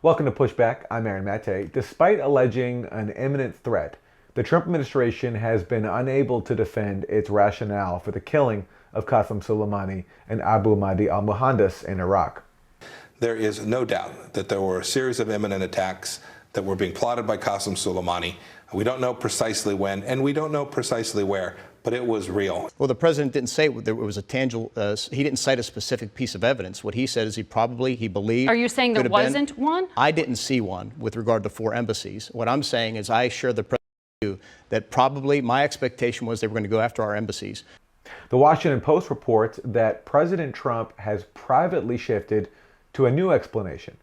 Welcome to Pushback. I'm Aaron Maté. Despite alleging an imminent threat, the Trump administration has been unable to defend its rationale for the killing of Qasem Soleimani and Abu Mahdi al-Muhandis in Iraq. There is no doubt that there were a series of imminent attacks that were being plotted by Qasem Soleimani. We don't know precisely when, and we don't know precisely where, but it was real. Well, the president didn't say there was a tangible, he didn't cite a specific piece of evidence. What he said is he believed. Are you saying there wasn't one? I didn't see one with regard to 4 embassies. What I'm saying is I share the president's view that probably my expectation was they were going to go after our embassies. The Washington Post reports that President Trump has privately shifted to a new explanation.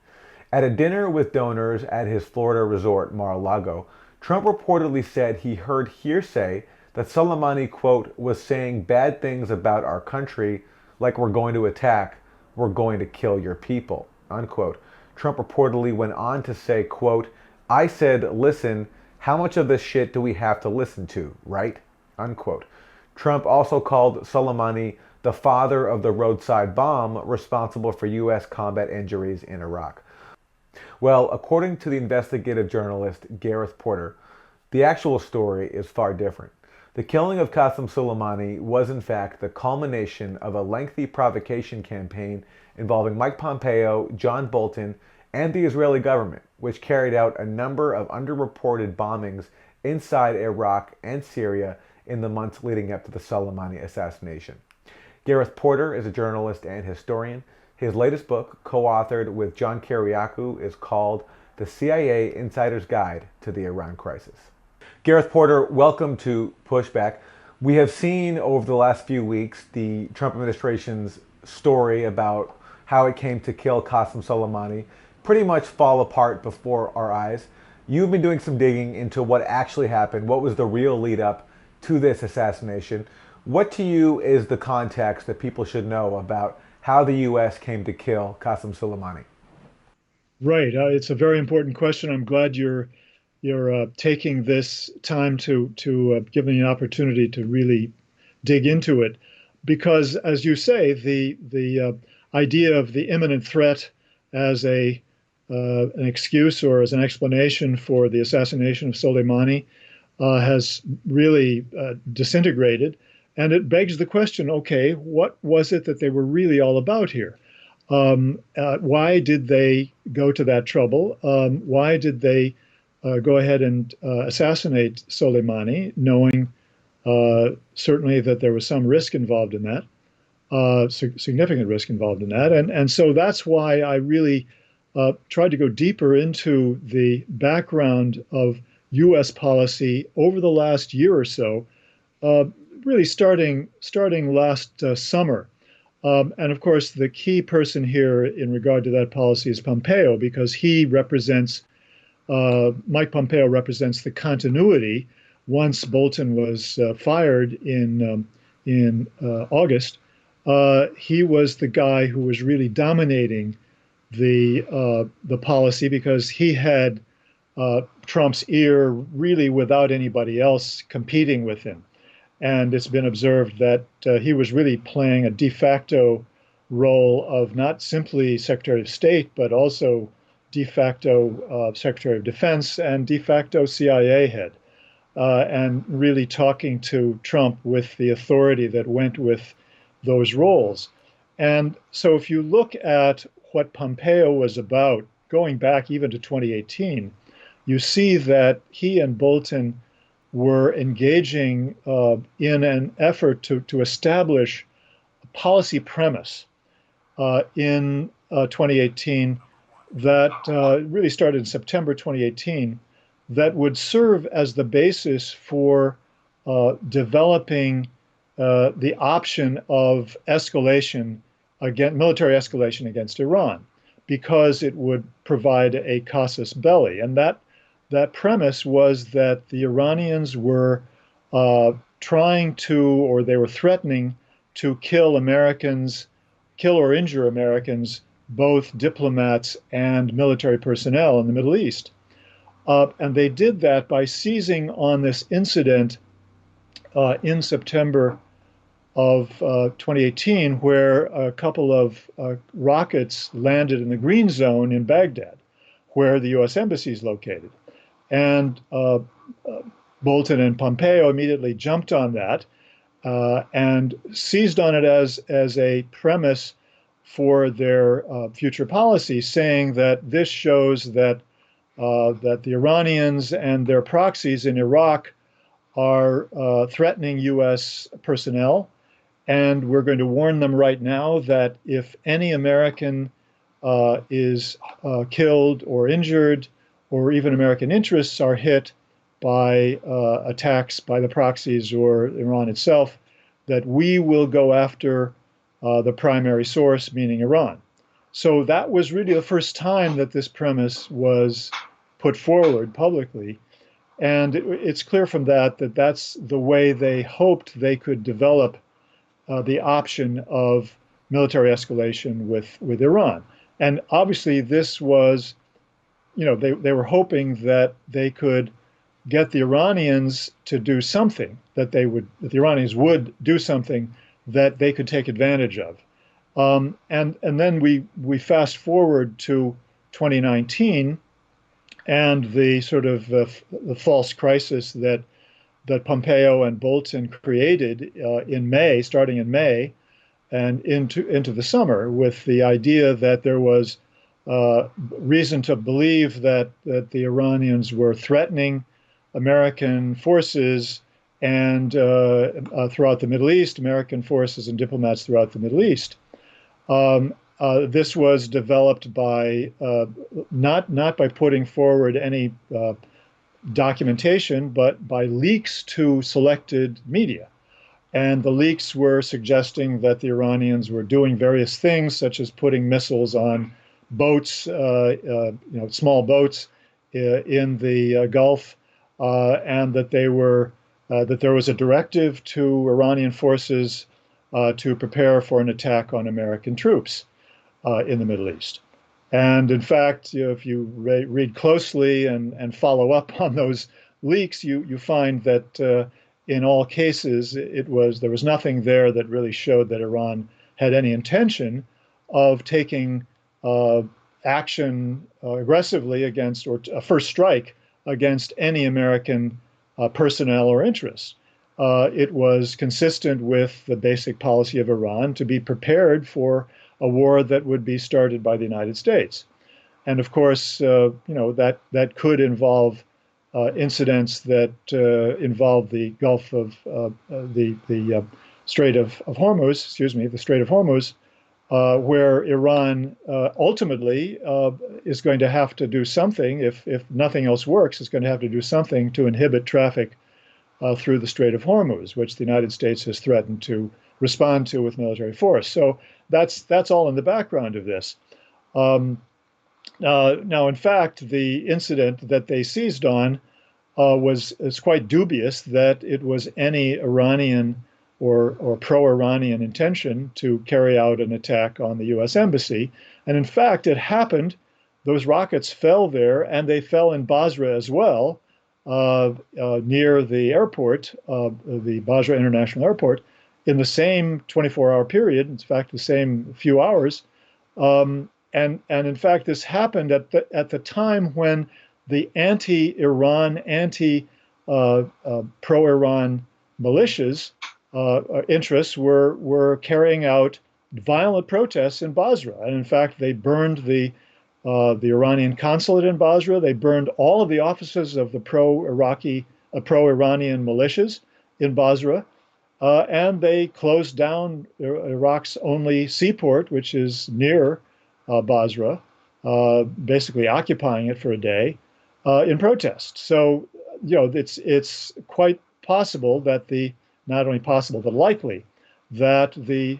At a dinner with donors at his Florida resort, Mar-a-Lago, Trump reportedly said he heard hearsay that Soleimani, quote, was saying bad things about our country, like we're going to attack, we're going to kill your people, unquote. Trump reportedly went on to say, quote, I said, listen, how much of this shit do we have to listen to, right? Unquote. Trump also called Soleimani the father of the roadside bomb responsible for U.S. combat injuries in Iraq. Well, according to the investigative journalist Gareth Porter, the actual story is far different. The killing of Qasem Soleimani was in fact the culmination of a lengthy provocation campaign involving Mike Pompeo, John Bolton, and the Israeli government, which carried out a number of underreported bombings inside Iraq and Syria in the months leading up to the Soleimani assassination. Gareth Porter is a journalist and historian. His latest book, co-authored with John Kiriakou, is called The CIA Insider's Guide to the Iran Crisis. Gareth Porter, welcome to Pushback. We have seen over the last few weeks the Trump administration's story about how it came to kill Qasem Soleimani pretty much fall apart before our eyes. You've been doing some digging into what actually happened, what was the real lead up to this assassination. What to you is the context that people should know about how the U.S. came to kill Qasem Soleimani? Right. It's a very important question. I'm glad you're taking this time to give me an opportunity to really dig into it, because, as you say, the idea of the imminent threat as an excuse or as an explanation for the assassination of Soleimani has really disintegrated. And it begs the question, okay, what was it that they were really all about here? Why did they go to that trouble? Why did they go ahead and assassinate Soleimani, knowing certainly that there was some risk involved in that, significant risk involved in that? And so that's why I really tried to go deeper into the background of U.S. policy over the last year or so, really starting last summer. And of course, the key person here in regard to that policy is Pompeo, because he represents, Mike Pompeo represents the continuity. Once Bolton was fired in August, he was the guy who was really dominating the policy, because he had Trump's ear really without anybody else competing with him. And it's been observed that he was really playing a de facto role of not simply Secretary of State, but also de facto Secretary of Defense and de facto CIA head, and really talking to Trump with the authority that went with those roles. And so if you look at what Pompeo was about, going back even to 2018, you see that he and Bolton were engaging in an effort to establish a policy premise in 2018 that really started in September 2018, that would serve as the basis for developing the option of escalation, military escalation against Iran, because it would provide a casus belli. And that premise was that the Iranians were trying to, or they were threatening to kill Americans, kill or injure Americans, both diplomats and military personnel in the Middle East. And they did that by seizing on this incident in September of 2018, where a couple of rockets landed in the Green Zone in Baghdad. where the U.S. embassy is located. And Bolton and Pompeo immediately jumped on that and seized on it as a premise for their future policy, saying that this shows that that the Iranians and their proxies in Iraq are threatening U.S. personnel, and we're going to warn them right now that if any American is killed or injured, or even American interests are hit by attacks by the proxies or Iran itself, that we will go after the primary source, meaning Iran. So that was really the first time that this premise was put forward publicly. And it's clear from that that that's the way they hoped they could develop the option of military escalation with Iran. And obviously this was, you know, they were hoping that they could get the Iranians to do something, that the Iranians would do something that they could take advantage of. And then we fast forward to 2019 and the sort of the false crisis that Pompeo and Bolton created in May, starting in May, and into the summer, with the idea that there was reason to believe that the Iranians were threatening American forces and throughout the Middle East, American forces and diplomats throughout the Middle East. This was developed by not by putting forward any documentation, but by leaks to selected media. And the leaks were suggesting that the Iranians were doing various things, such as putting missiles on boats, small boats in the Gulf, and that they were that there was a directive to Iranian forces to prepare for an attack on American troops in the Middle East. And in fact, if you read closely and follow up on those leaks, you find that in all cases there was nothing there that really showed that Iran had any intention of taking action aggressively against, or a first strike against, any American personnel or interests. It was consistent with the basic policy of Iran to be prepared for a war that would be started by the United States. And of course, that could involve incidents that involve the Gulf of the Strait of Hormuz, the Strait of Hormuz, where Iran ultimately is going to have to do something. If nothing else works, it's going to have to do something to inhibit traffic through the Strait of Hormuz, which the United States has threatened to respond to with military force. So that's all in the background of this. Now, in fact, the incident that they seized on is quite dubious, that it was any Iranian or pro-Iranian intention to carry out an attack on the U.S. embassy. And in fact, it happened. Those rockets fell there, and they fell in Basra as well, near the airport, the Basra International Airport, in the same 24-hour period. In fact, the same few hours. And in fact, this happened at the time when the anti-Iran, pro-Iran militias interests were carrying out violent protests in Basra. And in fact, they burned the Iranian consulate in Basra. They burned all of the offices of the pro-Iranian militias in Basra. And they closed down Iraq's only seaport, which is near Basra, basically occupying it for a day in protest. So, it's quite possible that not only possible, but likely that the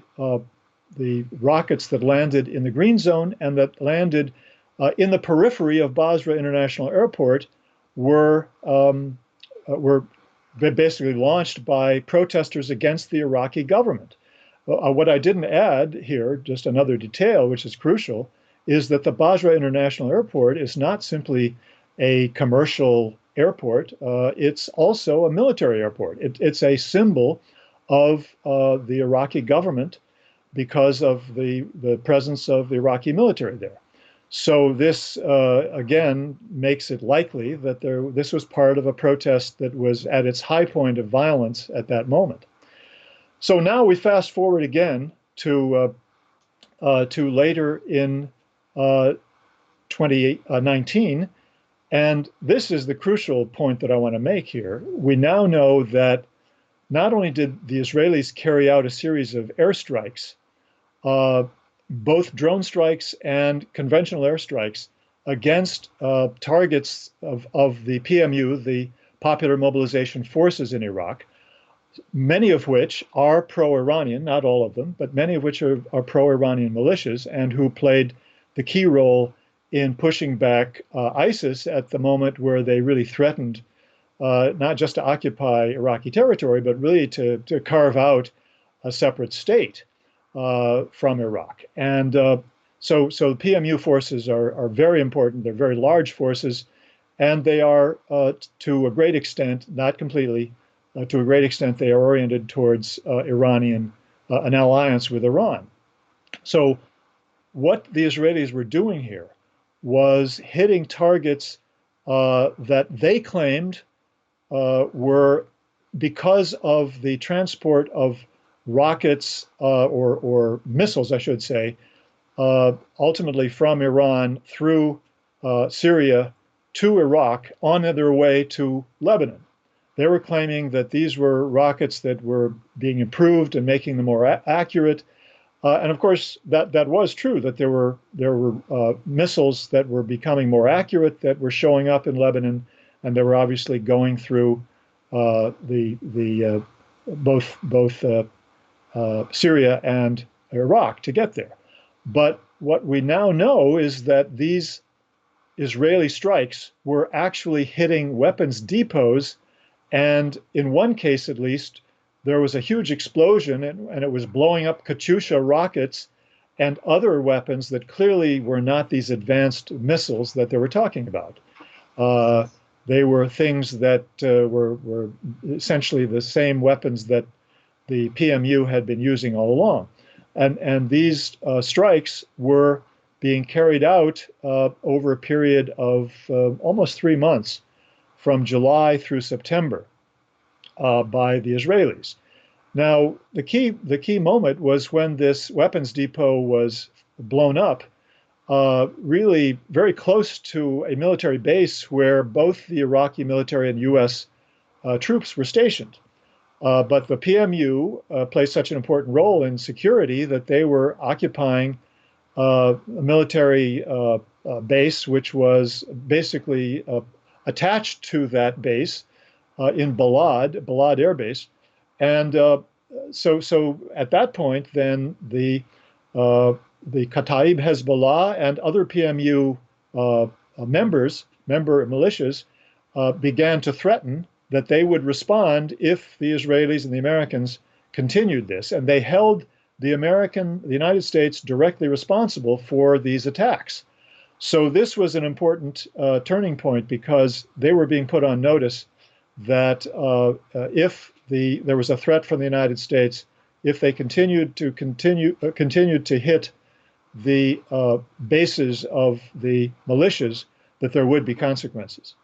rockets that landed in the green zone and that landed in the periphery of Basra International Airport were basically launched by protesters against the Iraqi government. What I didn't add here, just another detail, which is crucial, is that the Basra International Airport is not simply a commercial airport. It's also a military airport. It's a symbol of the Iraqi government because of the presence of the Iraqi military there. So this again makes it likely that this was part of a protest that was at its high point of violence at that moment. So now we fast forward again to later in 2019, and this is the crucial point that I want to make here. We now know that not only did the Israelis carry out a series of airstrikes, both drone strikes and conventional airstrikes against targets of the PMU, the Popular Mobilization Forces in Iraq, many of which are pro-Iranian, not all of them, but many of which are pro-Iranian militias and who played the key role in pushing back ISIS at the moment where they really threatened not just to occupy Iraqi territory, but really to carve out a separate state from Iraq. And so the PMU forces are very important. They're very large forces, and they are, to a great extent, not completely, to a great extent, they are oriented towards an alliance with Iran. So what the Israelis were doing here was hitting targets that they claimed were because of the transport of rockets or missiles, I should say, ultimately from Iran through Syria to Iraq on their way to Lebanon. They were claiming that these were rockets that were being improved and making them more accurate. And of course, that was true, that there were missiles that were becoming more accurate that were showing up in Lebanon, and they were obviously going through both Syria and Iraq to get there. But what we now know is that these Israeli strikes were actually hitting weapons depots, and in one case at least, there was a huge explosion and it was blowing up Katyusha rockets and other weapons that clearly were not these advanced missiles that they were talking about. They were things that were essentially the same weapons that the PMU had been using all along. And these strikes were being carried out over a period of almost 3 months, from July through September, by the Israelis. Now, the key moment was when this weapons depot was blown up, really very close to a military base where both the Iraqi military and U.S. Troops were stationed. But the PMU played such an important role in security that they were occupying a military base, which was basically attached to that base in Balad Air Base. And so at that point, then the Kataib Hezbollah and other PMU member militias began to threaten that they would respond if the Israelis and the Americans continued this. And they held the United States directly responsible for these attacks. So this was an important turning point, because they were being put on notice that if there was a threat from the United States, if they continued to hit the bases of the militias, that there would be consequences.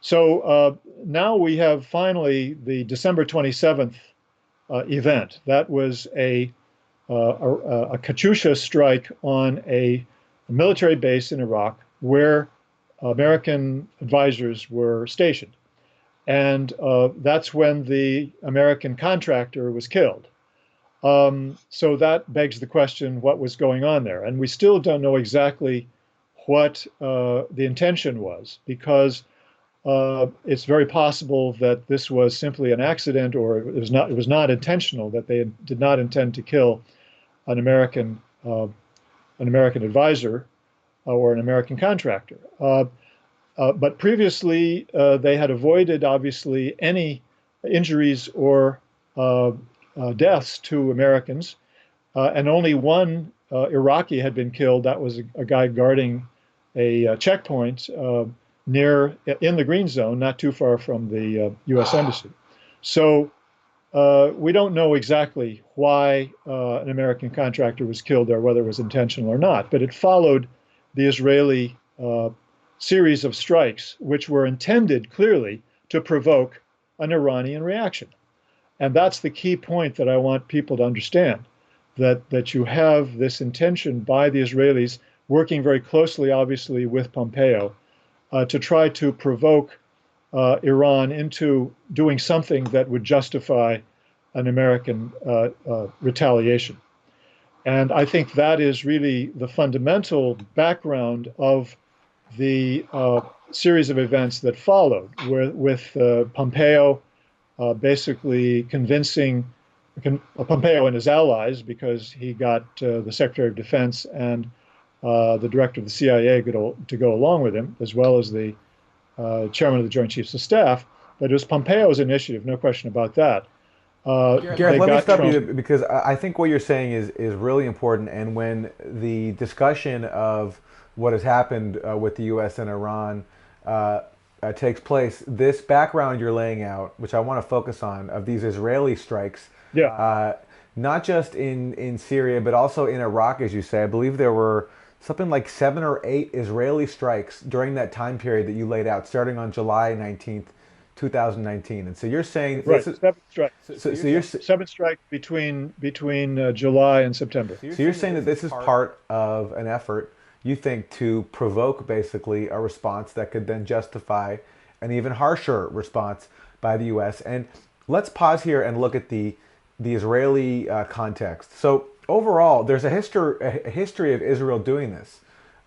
So now we have finally the December 27th event. That was a Katyusha strike on a military base in Iraq where American advisors were stationed. And that's when the American contractor was killed. So that begs the question, what was going on there? And we still don't know exactly what the intention was, because it's very possible that this was simply an accident, or it was not intentional, that they did not intend to kill an American advisor or an American contractor. But previously, they had avoided, obviously, any injuries or deaths to Americans, and only one Iraqi had been killed. That was a guy guarding a checkpoint in the Green Zone, not too far from the U.S. Embassy. So we don't know exactly why an American contractor was killed there, whether it was intentional or not, but it followed the Israeli series of strikes, which were intended clearly to provoke an Iranian reaction. And that's the key point that I want people to understand, that you have this intention by the Israelis, working very closely, obviously, with Pompeo, to try to provoke Iran into doing something that would justify an American retaliation. And I think that is really the fundamental background of the series of events that followed, with Pompeo basically convincing Pompeo and his allies, because he got the Secretary of Defense and the director of the CIA to go along with him, as well as the chairman of the Joint Chiefs of Staff. But it was Pompeo's initiative, no question about that. Gareth, let me stop you because I think what you're saying is really important. And when the discussion of what has happened with the U.S. and Iran takes place, this background you're laying out, which I want to focus on, of these Israeli strikes, not just in Syria, but also in Iraq, as you say. I believe there were something like 7 or 8 Israeli strikes during that time period that you laid out, starting on July 19th, 2019. And so you're saying right, this is, 7 strikes. So you're 7 strikes between July and September. So you're saying that this is part of an effort, you think, to provoke basically a response that could then justify an even harsher response by the U.S. And let's pause here and look at the Israeli context. So overall, there's a history of Israel doing this,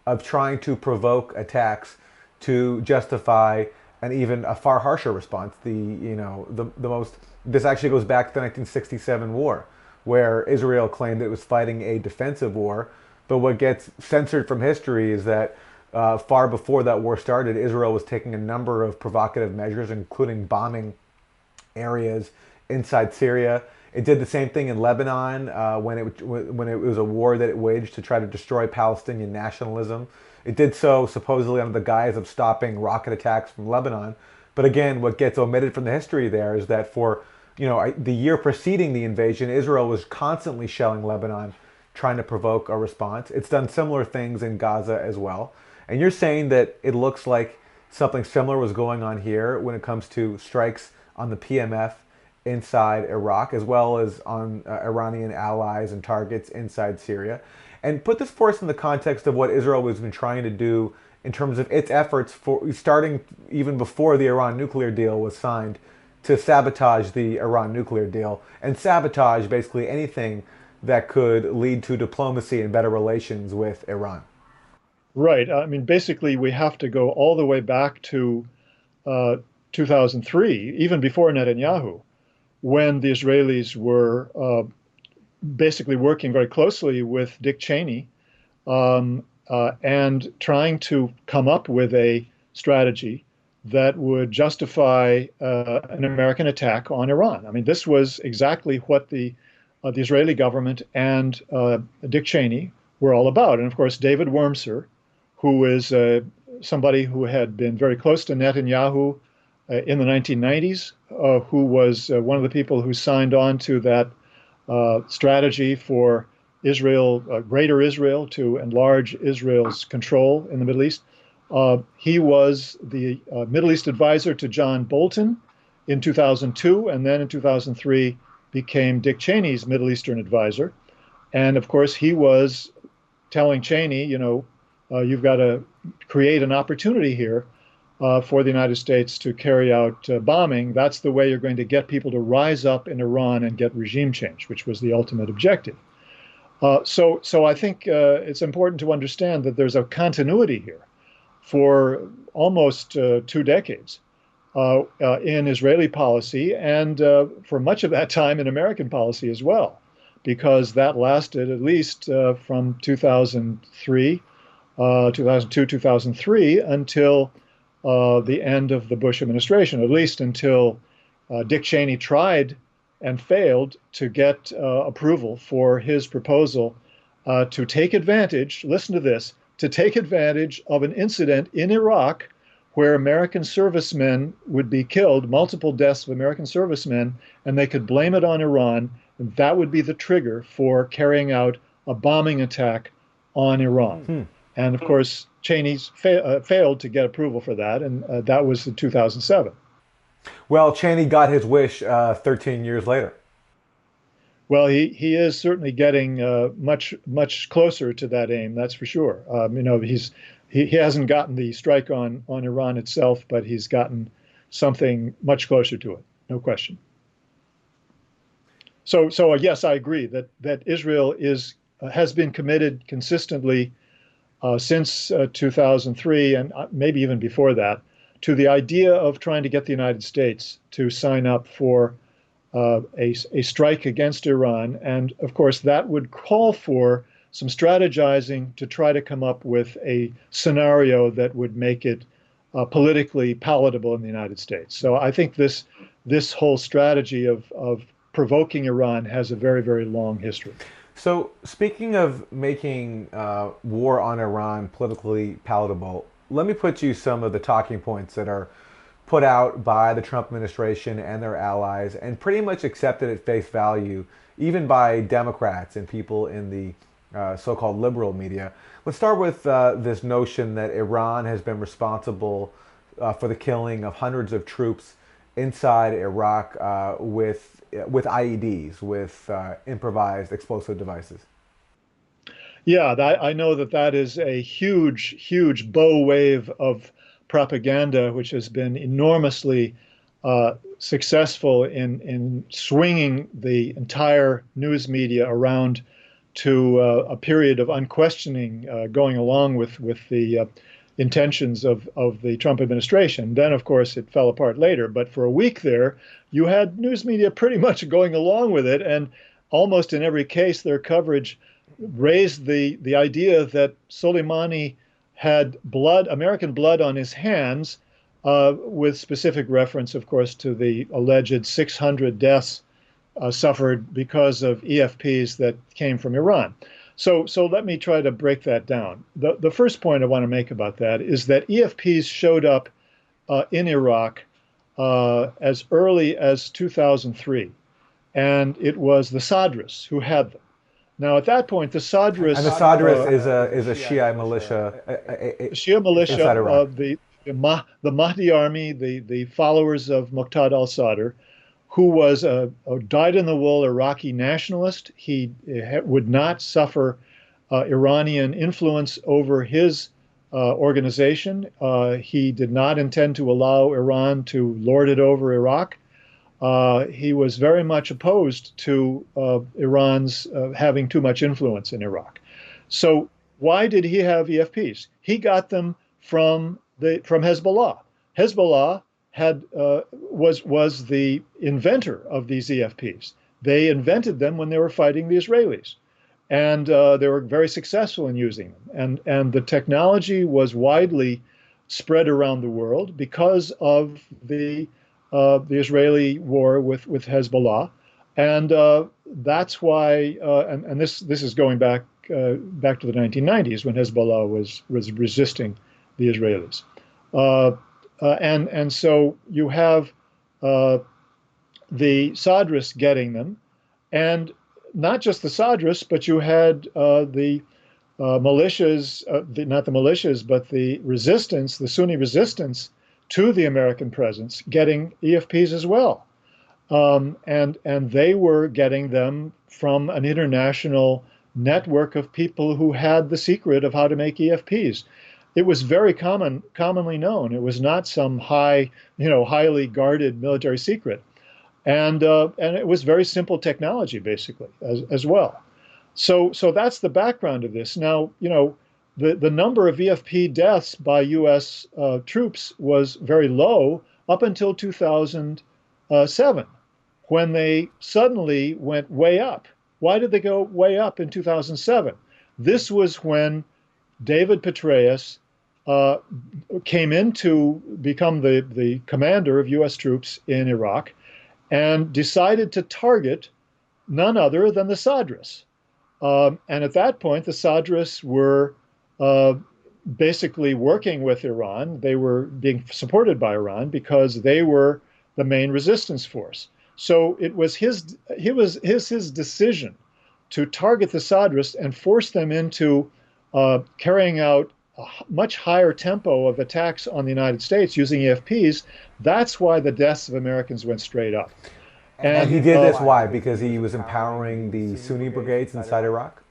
of trying to provoke attacks to justify an even a far harsher response. This actually goes back to the 1967 war, where Israel claimed it was fighting a defensive war. But what gets censored from history is that far before that war started, Israel was taking a number of provocative measures, including bombing areas inside Syria. It did the same thing in Lebanon when it was a war that it waged to try to destroy Palestinian nationalism. It did so supposedly under the guise of stopping rocket attacks from Lebanon. But again, what gets omitted from the history there is that for the year preceding the invasion, Israel was constantly shelling Lebanon, trying to provoke a response. It's done similar things in Gaza as well. And you're saying that it looks like something similar was going on here when it comes to strikes on the PMF inside Iraq, as well as on Iranian allies and targets inside Syria. And put this for us in the context of what Israel has been trying to do in terms of its efforts, for starting even before the Iran nuclear deal was signed, to sabotage the Iran nuclear deal and sabotage basically anything that could lead to diplomacy and better relations with Iran. Right. I mean, basically, we have to go all the way back to 2003, even before Netanyahu, when the Israelis were basically working very closely with Dick Cheney and trying to come up with a strategy that would justify an American attack on Iran. I mean, this was exactly what the Israeli government and Dick Cheney were all about. And of course, David Wormser, who is somebody who had been very close to Netanyahu in the 1990s, who was one of the people who signed on to that strategy for Israel, Greater Israel, to enlarge Israel's control in the Middle East. He was the Middle East advisor to John Bolton in 2002, and then in 2003 became Dick Cheney's Middle Eastern advisor. And of course, he was telling Cheney, you've got to create an opportunity here for the United States to carry out bombing. That's the way you're going to get people to rise up in Iran and get regime change, which was the ultimate objective. So I think it's important to understand that there's a continuity here for almost 2 decades in Israeli policy, and for much of that time in American policy as well, because that lasted at least from 2002, 2003 until the end of the Bush administration, at least until Dick Cheney tried and failed to get approval for his proposal to take advantage, listen to this, to take advantage of an incident in Iraq where American servicemen would be killed, multiple deaths of American servicemen, and they could blame it on Iran, and that would be the trigger for carrying out a bombing attack on Iran. And of course, Cheney's failed to get approval for that, and that was in 2007. Well, Cheney got his wish 13 years later. Well, he is certainly getting much closer to that aim. That's for sure. He hasn't gotten the strike on Iran itself, but he's gotten something much closer to it. No question. So yes, I agree that Israel has been committed consistently since 2003 and maybe even before that to the idea of trying to get the United States to sign up for a strike against Iran. And of course, that would call for some strategizing to try to come up with a scenario that would make it politically palatable in the United States. So I think this whole strategy of provoking Iran has a very, very long history. So speaking of making war on Iran politically palatable, let me put you some of the talking points that are put out by the Trump administration and their allies and pretty much accepted at face value, even by Democrats and people in the so-called liberal media. Let's start with this notion that Iran has been responsible for the killing of hundreds of troops inside Iraq with IEDs, with improvised explosive devices. Yeah, I know that is a huge bow wave of propaganda, which has been enormously successful in swinging the entire news media around to a period of unquestioning going along with the intentions of the Trump administration. Then, of course, it fell apart later. But for a week there, you had news media pretty much going along with it. And almost in every case, their coverage raised the idea that Soleimani had American blood on his hands, with specific reference, of course, to the alleged 600 deaths suffered because of EFPs that came from Iran. So let me try to break that down. The first point I want to make about that is that EFPs showed up in Iraq as early as 2003, and it was the Sadrs who had them. Now, at that point, the Sadrs... And the Sadrs is a Shia militia. Shia militia, inside Iraq. The Mahdi army, the followers of Muqtada al-Sadr, who was a dyed-in-the-wool Iraqi nationalist. He would not suffer Iranian influence over his organization. He did not intend to allow Iran to lord it over Iraq. He was very much opposed to Iran's having too much influence in Iraq. So why did he have EFPs? He got them from Hezbollah. Hezbollah was the inventor of these EFPs. They invented them when they were fighting the Israelis, and they were very successful in using them. And the technology was widely spread around the world because of the Israeli war with Hezbollah, and that's why. And this is going back to the 1990s when Hezbollah was resisting the Israelis. And so you have the Sadrists getting them, and not just the Sadrists, but you had the militias, not the militias, but the resistance, the Sunni resistance to the American presence, getting EFPs as well. And they were getting them from an international network of people who had the secret of how to make EFPs. It was very commonly known. It was not some highly guarded military secret, and it was very simple technology, basically, as well. So that's the background of this. Now, the number of EFP deaths by U.S. Troops was very low up until 2007, when they suddenly went way up. Why did they go way up in 2007? This was when David Petraeus came in to become the commander of U.S. troops in Iraq and decided to target none other than the Sadrists. And at that point, the Sadrists were basically working with Iran. They were being supported by Iran because they were the main resistance force. So it was his decision to target the Sadrists and force them into carrying out a much higher tempo of attacks on the United States using EFPs, that's why the deaths of Americans went straight up. And he did this why? Because he was empowering the Sunni brigades inside Iraq?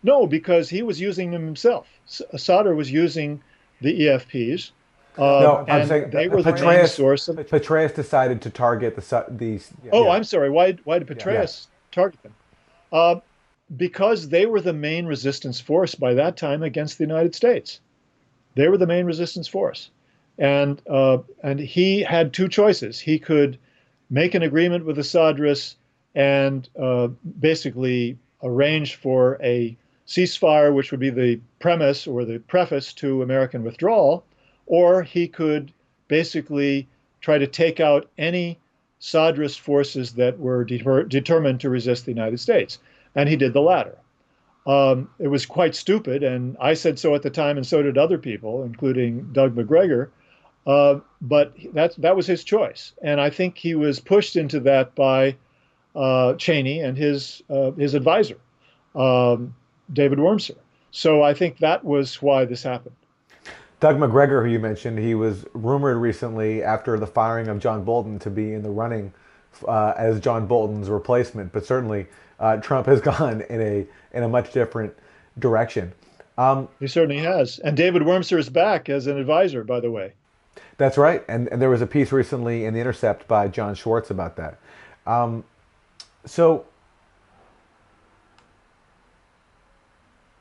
No, because he was using them himself. Sadr was using the EFPs, No, I'm and saying they were the main source of. Petraeus decided to target these. Oh, Yeah. I'm sorry. Why did Petraeus target them? Because they were the main resistance force by that time against the United States. They were the main resistance force, and he had two choices. He could make an agreement with the Sadrists and basically arrange for a ceasefire, which would be the premise or the preface to American withdrawal, or he could basically try to take out any Sadrist forces that were determined to resist the United States. And he did the latter. It was quite stupid, and I said so at the time, and so did other people, including Doug McGregor. But that was his choice, and I think he was pushed into that by Cheney and his advisor, David Wormser. So I think that was why this happened. Doug McGregor, who you mentioned, he was rumored recently after the firing of John Bolton to be in the running as John Bolton's replacement. But certainly, Trump has gone in a much different direction. He certainly has, and David Wormser is back as an advisor, by the way. That's right, and there was a piece recently in The Intercept by John Schwartz about that. So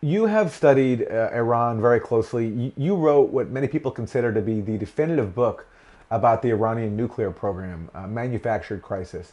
you have studied Iran very closely. You wrote what many people consider to be the definitive book about the Iranian nuclear program, Manufactured Crisis.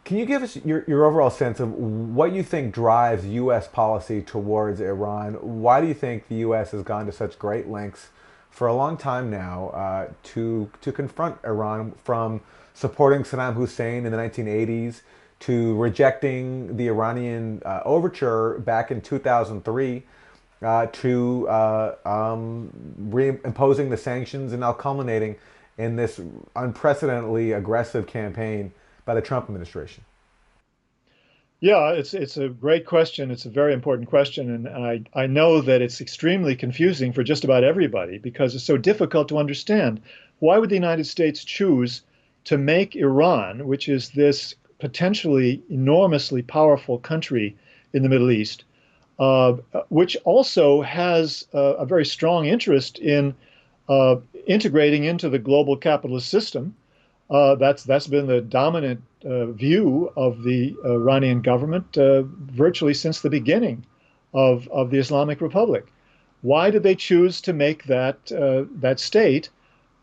Can you give us your overall sense of what you think drives U.S. policy towards Iran? Why do you think the U.S. has gone to such great lengths for a long time now to confront Iran, from supporting Saddam Hussein in the 1980s to rejecting the Iranian overture back in 2003 to reimposing the sanctions and now culminating in this unprecedentedly aggressive campaign by the Trump administration? Yeah, it's a great question. It's a very important question, and I know that it's extremely confusing for just about everybody because it's so difficult to understand. Why would the United States choose to make Iran, which is this potentially enormously powerful country in the Middle East, which also has a very strong interest in integrating into the global capitalist system? That's been the dominant view of the Iranian government virtually since the beginning of the Islamic Republic. Why did they choose to make that state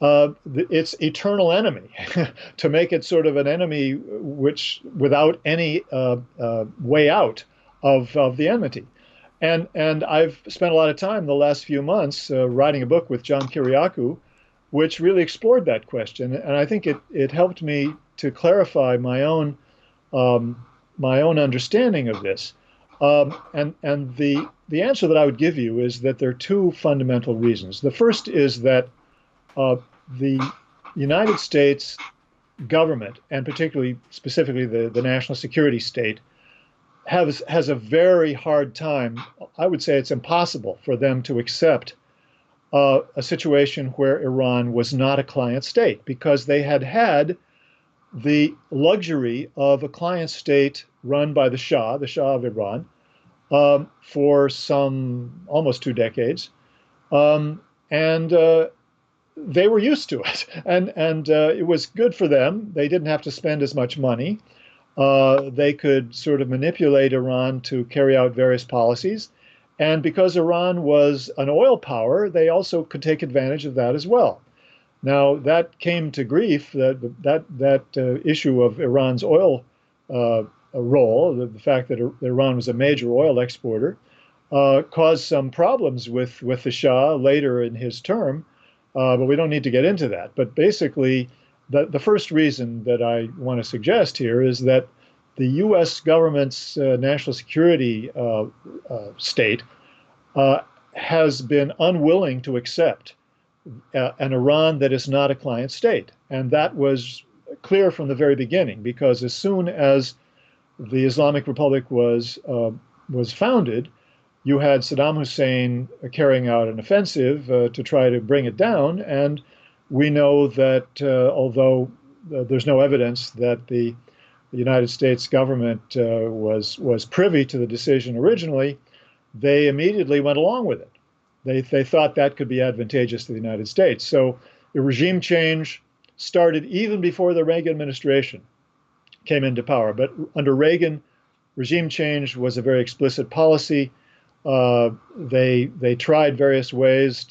its eternal enemy, to make it sort of an enemy which without any way out of the enmity? And I've spent a lot of time the last few months writing a book with John Kiriakou, which really explored that question, and I think it helped me to clarify my own understanding of this. And the answer that I would give you is that there are two fundamental reasons. The first is that the United States government, and particularly specifically the national security state, has a very hard time. I would say it's impossible for them to accept a situation where Iran was not a client state, because they had the luxury of a client state run by the Shah of Iran, for some almost 2 decades, and they were used to it, and it was good for them. They didn't have to spend as much money. They could sort of manipulate Iran to carry out various policies. And because Iran was an oil power, they also could take advantage of that as well. Now, that came to grief, that issue of Iran's oil role, the fact that Iran was a major oil exporter, caused some problems with the Shah later in his term, but we don't need to get into that. But basically, the first reason that I want to suggest here is that the U.S. government's national security state has been unwilling to accept an Iran that is not a client state. And that was clear from the very beginning, because as soon as the Islamic Republic was founded, you had Saddam Hussein carrying out an offensive to try to bring it down. And we know that although there's no evidence that the United States government was privy to the decision originally, they immediately went along with it. They thought that could be advantageous to the United States. So the regime change started even before the Reagan administration came into power. But under Reagan, regime change was a very explicit policy. They tried various ways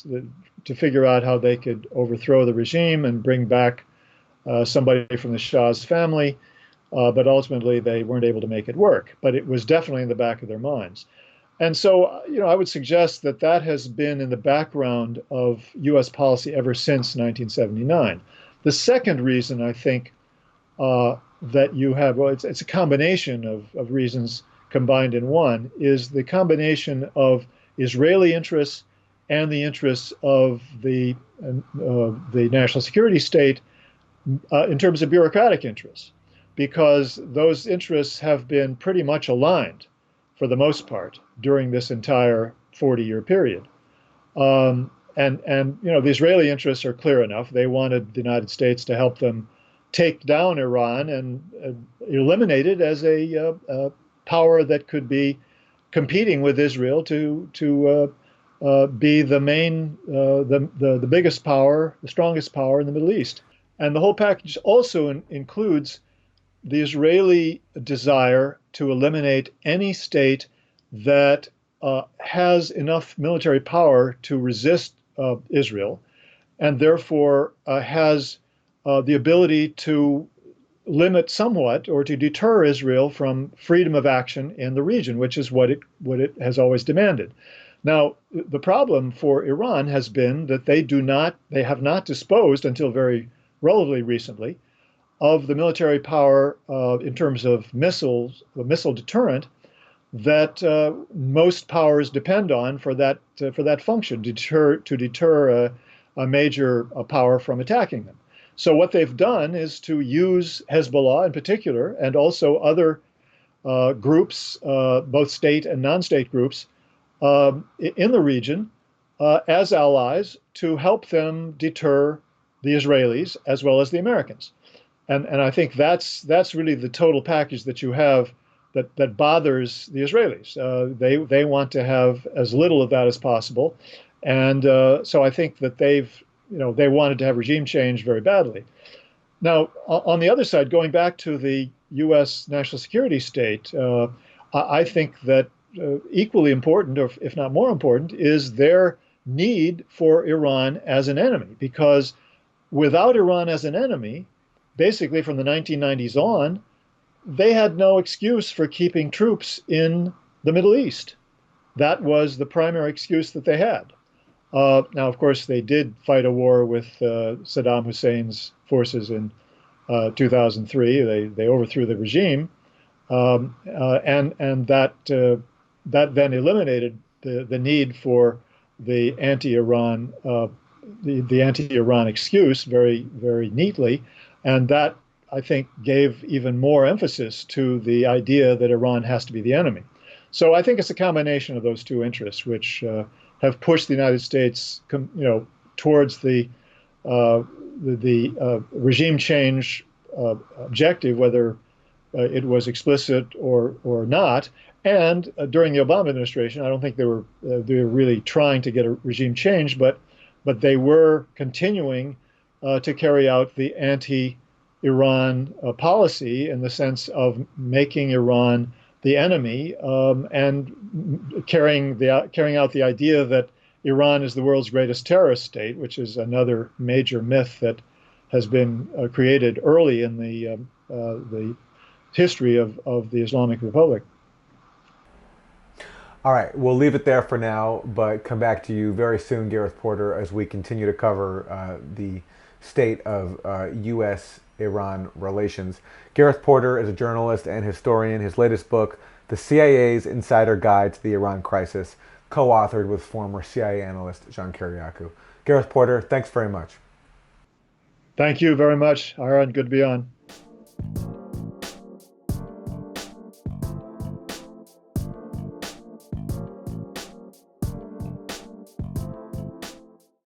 to figure out how they could overthrow the regime and bring back somebody from the Shah's family. But ultimately, they weren't able to make it work. But it was definitely in the back of their minds. And so, I would suggest that that has been in the background of U.S. policy ever since 1979. The second reason I think that you have, well, it's a combination of reasons combined in one, is the combination of Israeli interests and the interests of the national security state in terms of bureaucratic interests, because those interests have been pretty much aligned for the most part during this entire 40-year period. And the Israeli interests are clear enough. They wanted the United States to help them take down Iran and eliminate it as a power that could be competing with Israel to be the main, the biggest power, the strongest power in the Middle East. And the whole package also includes the Israeli desire to eliminate any state that has enough military power to resist Israel, and therefore has the ability to limit somewhat or to deter Israel from freedom of action in the region, which is what it has always demanded. Now, the problem for Iran has been that they have not disposed until very relatively recently of the military power in terms of missiles, the missile deterrent that most powers depend on for that function, to deter a major power from attacking them. So what they've done is to use Hezbollah in particular, and also other groups, both state and non-state groups, in the region as allies to help them deter the Israelis as well as the Americans. And I think that's really the total package that you have that bothers the Israelis. They want to have as little of that as possible, and so I think that they wanted to have regime change very badly. Now, on the other side, going back to the U.S. national security state, I think that equally important, or if not more important, is their need for Iran as an enemy, because without Iran as an enemy, basically from the 1990s on, they had no excuse for keeping troops in the Middle East. That was the primary excuse that they had. Now, of course, they did fight a war with Saddam Hussein's forces in 2003. They overthrew the regime, and that then eliminated the need for the anti-Iran the anti-Iran excuse very, very neatly, and that, I think, gave even more emphasis to the idea that Iran has to be the enemy. So I think it's a combination of those two interests which have pushed the United States, towards the regime change objective, whether it was explicit or not. And during the Obama administration, I don't think they were really trying to get a regime change, but they were continuing to carry out the anti-Iran policy in the sense of making Iran the enemy, and carrying out the idea that Iran is the world's greatest terrorist state, which is another major myth that has been created early in the history of the Islamic Republic. All right, we'll leave it there for now, but come back to you very soon, Gareth Porter, as we continue to cover the state of U.S.-Iran relations. Gareth Porter is a journalist and historian. His latest book, The CIA's Insider Guide to the Iran Crisis, co-authored with former CIA analyst John Kiriakou. Gareth Porter, thanks very much. Thank you very much, Aaron. Good to be on.